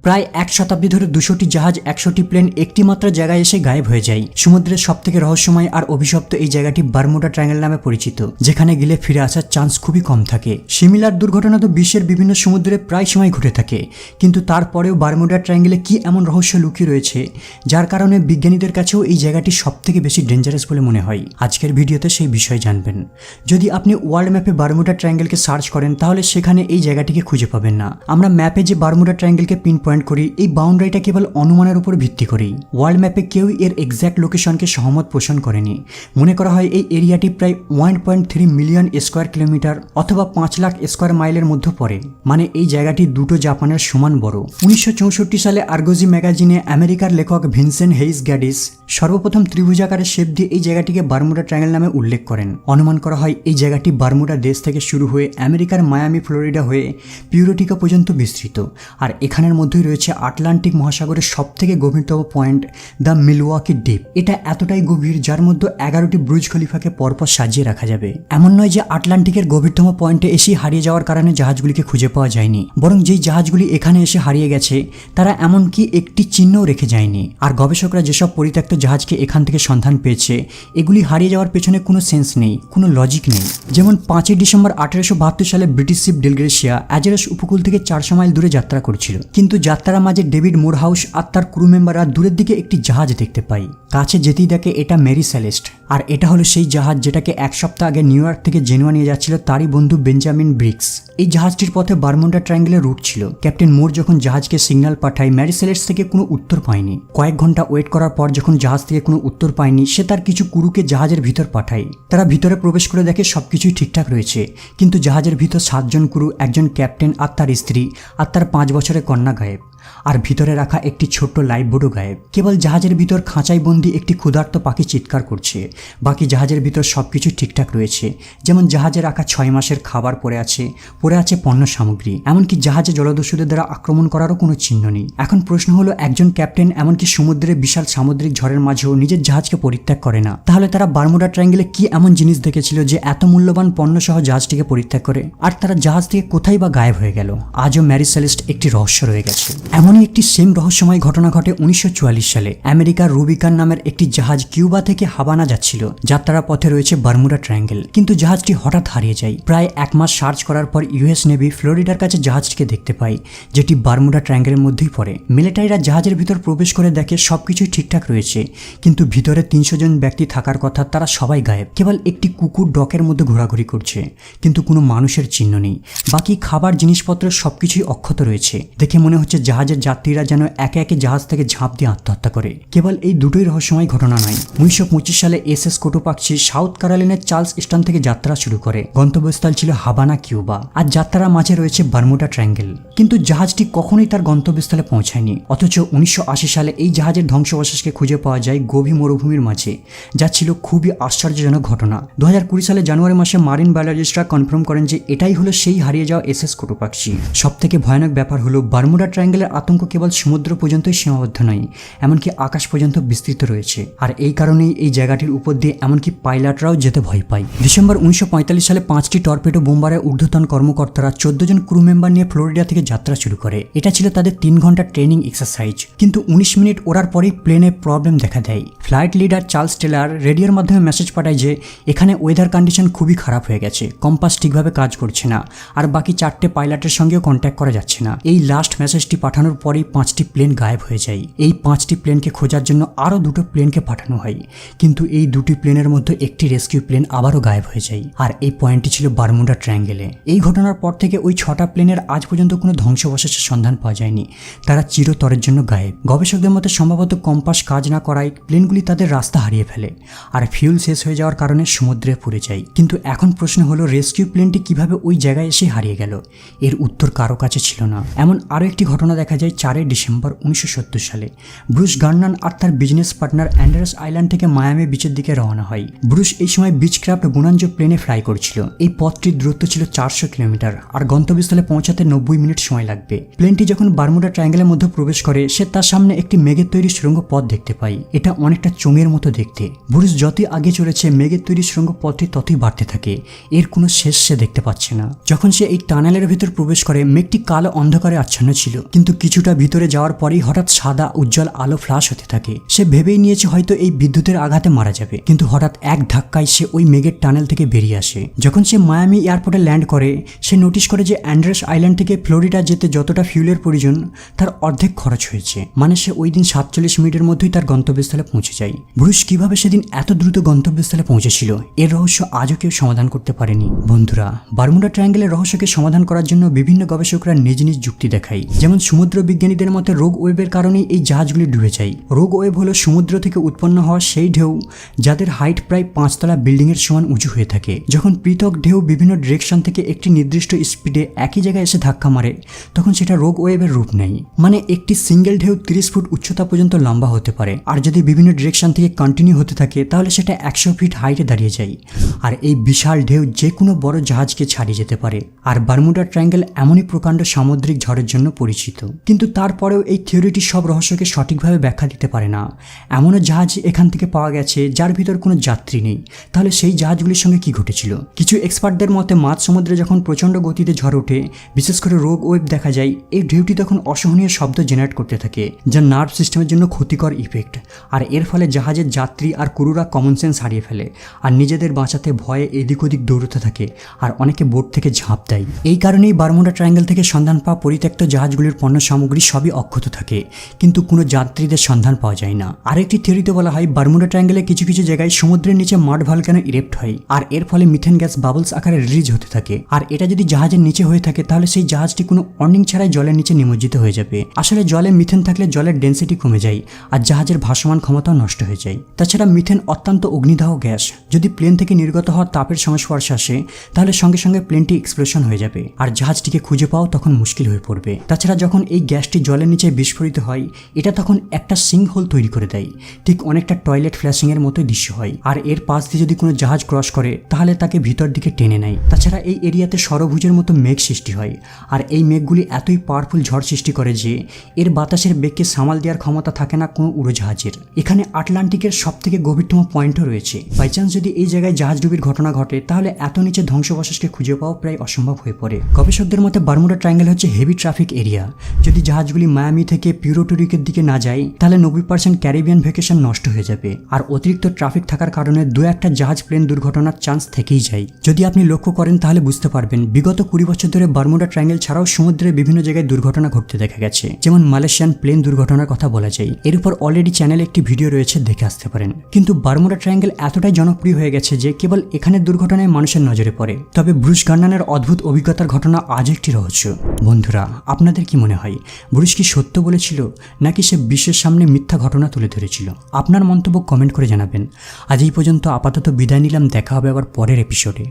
প্রায় এক শতাব্দী ধরে 200টি জাহাজ 100টি প্লেন একটি মাত্র জায়গায় এসে গায়েব হয়ে যায়। সমুদ্রের সবথেকে রহস্যময় আর অভিশপ্ত এই জায়গাটি বারমুডা ট্রায়াঙ্গেল নামে পরিচিত, যেখানে গেলে ফিরে আসার চান্স খুবই কম থাকে। সিমিলার দুর্ঘটনা তো বিশ্বের বিভিন্ন সমুদ্রে প্রায় সময় ঘটে থাকে, কিন্তু তারপরেও বারমুডা ট্রায়াঙ্গেলে কি এমন রহস্য লুকিয়ে রয়েছে যার কারণে বিজ্ঞানীদের কাছেও এই জায়গাটি সবথেকে বেশি ডেঞ্জারাস বলে মনে হয়। আজকের ভিডিওতে সেই বিষয় জানবেন। যদি আপনি ওয়ার্ল্ড ম্যাপে বারমুডা ট্রায়াঙ্গেলকে সার্চ করেন তাহলে সেখানে এই জায়গাটিকে খুঁজে পাবেন না। আমরা ম্যাপে যে বারমুডা ট্রায়াঙ্গেলকে পিন পয়েন্ট করি, এই বাউন্ডারিটা কেবল অনুমানের উপর ভিত্তি করেই। ওয়ার্ল্ড ম্যাপে কেউ এর এক্স্যাক্ট লোকেশনকে সহমত পোষণ করেনি। মনে করা হয় এই এরিয়াটি প্রায় 1.3 মিলিয়ন স্কোয়ার কিলোমিটার অথবা 5 লাখ স্কোয়ার মাইলের মধ্যে পড়ে। মানে এই জায়গাটি দুটো জাপানের সমান বড়। 1964 সালে আর্গোজি ম্যাগাজিনে আমেরিকার লেখক ভিনসেন্ট হেইস গ্যাডিস সর্বপ্রথম ত্রিভুজাকারের শেপ দিয়ে এই জায়গাটিকে বারমুডা ট্রায়াঙ্গেল নামে উল্লেখ করেন। অনুমান করা হয় এই জায়গাটি বারমুডা দেশ থেকে শুরু হয়ে আমেরিকার মায়ামি, ফ্লোরিডা হয়ে পিউরোটিকা পর্যন্ত বিস্তৃত। আর এখানের মধ্যেই রয়েছে আটলান্টিক মহাসাগরের সবথেকে গভীরতম পয়েন্ট দ্য মিলওয়াকি ডিপ। এটা এতটাই গভীর যার মধ্যে 11টি ব্রুজ খলিফাকে পরপর সাজিয়ে রাখা যাবে। এমন নয় যে আটলান্টিকের গভীরতম পয়েন্টে এসে হারিয়ে যাওয়ার কারণে জাহাজগুলিকে খুঁজে পাওয়া যায়নি, বরং যেই জাহাজগুলি এখানে এসে হারিয়ে গেছে তারা এমনকি একটি চিহ্নও রেখে যায়নি। আর গবেষকরা যেসব পরিত্যক্ত জাহাজকে এখান থেকে সন্ধান পেয়েছে, এগুলি হারিয়ে যাওয়ার পেছনে কোনো সেন্স নেই, কোনো লজিক নেই। যেমন 5 ডিসেম্বর 1872 সালে ব্রিটিশ শিপ ডেলগ্রেসিয়া অ্যাজেরস উপকূল থেকে 400 মাইল দূরে যাত্রা করছিল, কিন্তু যাত্রার মাঝে ডেভিড মোরহাউস আর তার ক্রু মেম্বাররা দূরের দিকে একটি জাহাজ দেখতে পায়। কাছে যেতেই দেখে এটা মেরি সেলেস্ট। আর এটা হলো সেই জাহাজ যেটাকে এক সপ্তাহ আগে নিউ ইয়র্ক থেকে জেনুয়া নিয়ে যাচ্ছিল তারই বন্ধু বেঞ্জামিন ব্রিক্স। এই জাহাজটির পথে বারমুডা ট্রায়াঙ্গেলের রুট ছিল। ক্যাপ্টেন মোর যখন জাহাজকে সিগন্যাল পাঠায়, মেরি সেলেস্ট থেকে কোনো উত্তর পায়নি। কয়েক ঘন্টা ওয়েট করার পর যখন জাহাজ থেকে কোনো উত্তর পায়নি, সে তার কিছু ক্রুকে জাহাজের ভিতর পাঠায়। তারা ভিতরে প্রবেশ করে দেখে সবকিছুই ঠিকঠাক রয়েছে, কিন্তু জাহাজের ভিতর 7 জন ক্রু, একজন ক্যাপ্টেন আর তার স্ত্রী আর তার 5 বছরের কন্যা গায়েব। আর ভিতরে রাখা একটি ছোট্ট লাইফ বোটও গায়েব। কেবল জাহাজের ভিতর খাঁচায় বন্দি একটি ক্ষুধার্ত পাখি চিৎকার করছে। বাকি জাহাজের ভিতর সবকিছু ঠিকঠাক রয়েছে, যেমন জাহাজে রাখা 6 মাসের খাবার পড়ে আছে পণ্য সামগ্রী। এমনকি জাহাজে জলদস্যুদের দ্বারা আক্রমণ করারও কোনো চিহ্ন নেই। এখন প্রশ্ন হলো, একজন ক্যাপ্টেন এমনকি সমুদ্রের বিশাল সামুদ্রিক ঝড়ের মাঝেও নিজের জাহাজকে পরিত্যাগ করে না, তাহলে তারা বারমুডা ট্রায়াঙ্গেলে কি এমন জিনিস দেখেছিল যে এত মূল্যবান পণ্য সহ জাহাজটিকে পরিত্যাগ করে? আর তারা জাহাজ থেকে কোথায় বা গায়েব হয়ে গেল? আজও মেরি সেলেস্ট একটি রহস্য রয়ে গেছে। এমনই একটি সেম রহস্যময় ঘটনা ঘটে 1944 সালে। আমেরিকার রুবিকান নামের একটি জাহাজ কিউবা থেকে হাভানা যাচ্ছিল। যাত্রার পথে রয়েছে বারমুডা ট্রায়াঙ্গেল, কিন্তু জাহাজটি হঠাৎ হারিয়ে যায়। প্রায় 1 মাস সার্চ করার পর ইউএস নেভি ফ্লোরিডার কাছে জাহাজটিকে দেখতে পায়, যেটি বারমুডা ট্রায়াঙ্গেলের মধ্যেই পড়ে। মিলিটারিরা জাহাজের ভিতর প্রবেশ করে দেখে সবকিছুই ঠিকঠাক রয়েছে, কিন্তু ভিতরে 300 জন ব্যক্তি থাকার কথা, তারা সবাই গায়েব। কেবল একটি কুকুর ডকের মধ্যে ঘোরাঘুরি করছে, কিন্তু কোনো মানুষের চিহ্ন নেই। বাকি খাবার, জিনিসপত্র সবকিছুই অক্ষত রয়েছে। দেখে মনে হচ্ছে জাহাজের যাত্রীরা যেন একে একে জাহাজ থেকে ঝাঁপ দিয়ে আত্মহত্যা করে। কেবল এই দুটোই রহস্যময় ঘটনা নয়। 1925 সালে এসএস কোটোপাক্সি সাউথ ক্যারোলিনার চার্লস স্টন থেকে যাত্রা শুরু করে। গন্তব্যস্থল ছিল হাভানা, কিউবা। আর যাত্রার মাঝে রয়েছে বারমুডা ট্রায়াঙ্গেল, কিন্তু জাহাজটি কখনোই তার গন্তব্যস্থলে পৌঁছায়নি। অথচ 1980 সালে এই জাহাজের ধ্বংসাবশেষকে খুঁজে পাওয়া যায় গভীর মরুভূমির মাঝে, যা ছিল খুবই আশ্চর্যজনক ঘটনা। 2020 সালে জানুয়ারি মাসে মারিন বায়োলজিস্টরা কনফার্ম করেন যে এটাই হলো সেই হারিয়ে যাওয়া এসএস কোটোপাক্সি। সবথেকে ভয়ানক ব্যাপার হলো, বারমুডা ট্রায়াঙ্গেলের আতঙ্ক কেবল সমুদ্র পর্যন্তই সীমাবদ্ধ নয়, এমনকি আকাশ পর্যন্ত বিস্তৃত রয়েছে। আর এই কারণেই এই জায়গাটির উপর দিয়ে এমনকি পাইলটরাও যেতে ভয় পায়। ডিসেম্বর 1945 সালে 5টি টর্পেডো বোম্বারের ঊর্ধ্বতন কর্মকর্তারা 14 জন ক্রু মেম্বার নিয়ে ফ্লোরিডা থেকে যাত্রা শুরু করে। এটা ছিল তাদের 3 ঘন্টার ট্রেনিং এক্সারসাইজ, কিন্তু 19 মিনিট ওড়ার পরেই প্লেনে প্রবলেম দেখা দেয়। ফ্লাইট লিডার চার্লস টেলার রেডিওর মাধ্যমে মেসেজ পাঠায় যে এখানে ওয়েদার কন্ডিশন খুবই খারাপ হয়ে গেছে, কম্পাস ঠিকভাবে কাজ করছে না, আর বাকি 4টে পাইলটের সঙ্গেও কন্ট্যাক্ট করা যাচ্ছে না। এই লাস্ট মেসেজটি পাঠানোর পরেই 5টি প্লেন গায়েব হয়ে যায়। এই 5টি প্লেনকে খোঁজার জন্য আরও 2টো প্লেনকে পাঠানো হয়, কিন্তু এই 2টি প্লেনের মধ্যে একটি রেস্কিউ প্লেন আবারও গায়েব হয়ে যায়। আর এই পয়েন্টটি ছিল বারমুডা ট্রায়াঙ্গেলে। এই ঘটনার পর থেকে ওই 6টা প্লেনের আজ পর্যন্ত কোনো ধ্বংসাবশেষের সন্ধান পাওয়া যায়নি। তারা চিরতরের জন্য গায়েব। গবেষকদের মতে সম্ভবত কম্পাস কাজ না করায় প্লেনগুলি তাদের রাস্তা হারিয়ে ফেলে, আর ফিউল শেষ হয়ে যাওয়ার কারণে সমুদ্রে পড়ে যায়। কিন্তু এখন প্রশ্ন হলো, রেস্কিউ প্লেনটি কিভাবে ওই জায়গায় এসে হারিয়ে গেল? এর উত্তর কারো কাছে ছিল না। এমন আরও একটি ঘটনা দেখা যায় 4 ডিসেম্বর 1970 সালে। ব্রুস গার্নান আর তার বিজনেস পার্টনার অ্যান্ডারস আইল্যান্ড থেকে মায়ামি বিচের দিকে রওনা হয়। ব্রুস এই সময় বিচক্রাফট বুনাঞ্জো প্লেনে ফ্লাই করছিল। এই পথটির দূরত্ব ছিল 400 কিলোমিটার, আর গন্তব্যস্থলে পৌঁছাতে 90 মিনিট সময় লাগবে। প্লেনটি যখন বারমুডা ট্রায়াঙ্গেলের মধ্যে প্রবেশ করে, সে তার সামনে একটি মেঘের তৈরি সুড়ঙ্গ পথ দেখতে পায়। এটা অনেকটা চোঙের মতো দেখতে। ব্রুস যতই আগে চলেছে, মেঘের তৈরি সুড়ঙ্গ পথটি ততই বাড়তে থাকে। এর কোনো শেষ সে দেখতে পাচ্ছে না। যখন সে এই টানেলের ভিতর প্রবেশ করে, মেঘটি কালো অন্ধকারে আচ্ছন্ন ছিল, কিন্তু কিছুটা ভিতরে যাওয়ার পরেই হঠাৎ সাদা উজ্জ্বল আলো ফ্লাশ হতে থাকে। সে ভেবেই নিয়েছে হয়তো এই বিদ্যুতের আঘাতে মারা যাবে, কিন্তু হঠাৎ এক ধাক্কায় সে ওই মেঘের টানেল থেকে বেরিয়ে আসে। যখন সে মায়ামি এয়ারপোর্টে ল্যান্ড করে সে নোটিশ করে যে অ্যান্ড্রেস আইল্যান্ড থেকে ফ্লোরিডা যেতে যতটা ফিউলের প্রয়োজন তার অর্ধেক খরচ হয়েছে। মানে সে ওই দিন 47 মিনিটের মধ্যেই তার গন্তব্যস্থলে পৌঁছে যায়। ব্রুস কিভাবে সেদিন এত দ্রুত গন্তব্যস্থলে পৌঁছেছিল এর রহস্য আজও কেউ সমাধান করতে পারেনি। বন্ধুরা, বারমুডা ট্রায়াঙ্গেলের রহস্যকে সমাধান করার জন্য বিভিন্ন গবেষকরা নিজ নিজ যুক্তি দেখায়। যেমন সমুদ্র বিজ্ঞানীদের মতে রোগ ওয়েভের কারণেই এই জাহাজগুলি ডুবে যায়। রোগ ওয়েভ হলো সমুদ্র থেকে উৎপন্ন হওয়া সেই ঢেউ যাদের হাইট প্রায় 5 তলা বিল্ডিং এর সমান উঁচু হয়ে থাকে। যখন পৃথক ঢেউ বিভিন্ন ডিরেকশন থেকে একটি নির্দিষ্ট স্পিডে একই জায়গায় এসে ধাক্কা মারে তখন সেটা রোগ ওয়েভের রূপ নেয়। মানে একটি সিঙ্গেল ঢেউ 30 ফুট উচ্চতা পর্যন্ত লম্বা হতে পারে, আর যদি বিভিন্ন ডিরেকশন থেকে কন্টিনিউ হতে থাকে তাহলে সেটা 100 ফিট হাইটে দাঁড়িয়ে যায়। আর এই বিশাল ঢেউ যে কোনো বড় জাহাজকে ছাড়িয়ে যেতে পারে। আর বারমুডা ট্রায়াঙ্গেল এমনই প্রকাণ্ড সামুদ্রিক ঝড়ের জন্য পরিচিত। কিন্তু তারপরেও এই থিওরিটি সব রহস্যকে সঠিকভাবে ব্যাখ্যা দিতে পারে না। এমনও জাহাজ এখান থেকে পাওয়া গেছে যার ভিতর কোনো যাত্রী নেই। তাহলে সেই জাহাজগুলির সঙ্গে কি ঘটেছিল? কিছু এক্সপার্টদের মতে মাঝ সমুদ্রে যখন প্রচণ্ড গতিতে ঝড় ওঠে, বিশেষ করে রোগ ওয়েভ দেখা যায়, এই ঢেউটি তখন অসহনীয় শব্দ জেনারেট করতে থাকে যা নার্ভ সিস্টেমের জন্য ক্ষতিকর ইফেক্ট। আর এর ফলে জাহাজের যাত্রী আর ক্রুরা কমন সেন্স হারিয়ে ফেলে আর নিজেদের বাঁচাতে ভয়ে এদিক ওদিক দৌড়তে থাকে আর অনেকে বোট থেকে ঝাঁপ দেয়। এই কারণেই বারমুডা ট্রায়াঙ্গেল থেকে সন্ধান পাওয়া পরিত্যক্ত জাহাজগুলির পণ্য সামগ্রী সবই অক্ষত থাকে, কিন্তু কোনো যাত্রীদের সন্ধান পাওয়া যায় না। আরেকটি থিওরিতে বলা হয় বারমুডা ট্রায়াঙ্গেলে কিছু কিছু জায়গায় সমুদ্রের নিচে মাড ভলকানো ইরেপ্ট হয় আর এর ফলে মিথেন গ্যাস বাবলস আকারে রিলিজ হতে থাকে। আর এটা যদি জাহাজের নিচে হয়ে থাকে তাহলে সেই জাহাজটি কোনো ওয়ার্নিং ছাড়াই জলের নিচে নিমজ্জিত হয়ে যাবে। আসলে জলে মিথেন থাকলে জলের ডেন্সিটি কমে যায় আর জাহাজের ভাসমান ক্ষমতাও নষ্ট হয়ে যায়। তাছাড়া মিথেন অত্যন্ত অগ্নিদাহ গ্যাস, যদি প্লেন থেকে নির্গত হওয়া তাপের সংস্পর্শে আসে তাহলে সঙ্গে সঙ্গে প্লেনটি এক্সপ্লোশন হয়ে যাবে আর জাহাজটিকে খুঁজে পাওয়া তখন মুশকিল হয়ে পড়বে। তাছাড়া যখন এই গ্যাসটি জলের নিচে বিস্ফোরিত হয় এটা তখন একটা সিঙ্ক হোল তৈরি করে দেয়, ঠিক অনেকটা টয়লেট ফ্ল্যাশিং এর মতোই দৃশ্য হয়। আর এর পাশ দিয়ে যদি কোনো জাহাজ ক্রস করে তাহলে তাকে ভিতর দিকে টেনে নেয়। তাছাড়া এই এরিয়াতে সরভুজের মতো মেঘ সৃষ্টি হয় আর এই মেঘগুলি এতই পাওয়ারফুল ঝড় সৃষ্টি করে যে এর বাতাসের বেগকে সামাল দেওয়ার ক্ষমতা থাকে না কোনো উড়োজাহাজের। এখানে আটলান্টিকের সবথেকে গভীরতম পয়েন্টও রয়েছে। বাই চান্স যদি এই জায়গায় জাহাজ ডুবির ঘটনা ঘটে তাহলে এত নিচে ধ্বংসাবশেষকে খুঁজে পাওয়া প্রায় অসম্ভব হয়ে পড়ে। গবেষকদের মতে বারমুডা ট্রায়াঙ্গেল হচ্ছে হেভি ট্রাফিক এরিয়া। যদি জাহাজগুলি মায়ামি থেকে পিউরোটো রিকোর দিকে না যায় তাহলে 90% ক্যারিবিয়ান ভ্যাকেশন নষ্ট হয়ে যাবে। আর অতিরিক্ত ট্রাফিক থাকার কারণে দু একটা জাহাজ প্লেন দুর্ঘটনার চান্স থেকেই যায়। যদি আপনি লক্ষ্য করেন তাহলে বুঝতে পারবেন বিগত 20 বছর ধরে বারমুডা ট্রায়াঙ্গেল ছাড়াও সমুদ্রের বিভিন্ন জায়গায় দুর্ঘটনা ঘটতে দেখা গেছে। যেমন মালয়েশিয়ান প্লেন দুর্ঘটনার কথা বলা যায়। এর উপর অলরেডি চ্যানেলে একটি ভিডিও রয়েছে, দেখে আসতে পারেন। কিন্তু বারমুডা ট্রায়াঙ্গেল এতটাই জনপ্রিয় হয়ে গেছে যে কেবল এখানের দুর্ঘটনায় মানুষের নজরে পড়ে। তবে ব্রুস গার্নানের অদ্ভুত অভিজ্ঞতার ঘটনা আজও একটি রহস্য। বন্ধুরা, আপনাদের কি মনে হয় ব্রুস কি সত্য বলেছিল নাকি সে বিশ্বের সামনে মিথ্যা ঘটনা তুলে ধরেছিল? আপনার মন্তব্য কমেন্ট করে জানাবেন। আজ এই পর্যন্ত আপাতত বিদায় নিলাম, দেখা হবে আবার পরের এপিসোডে।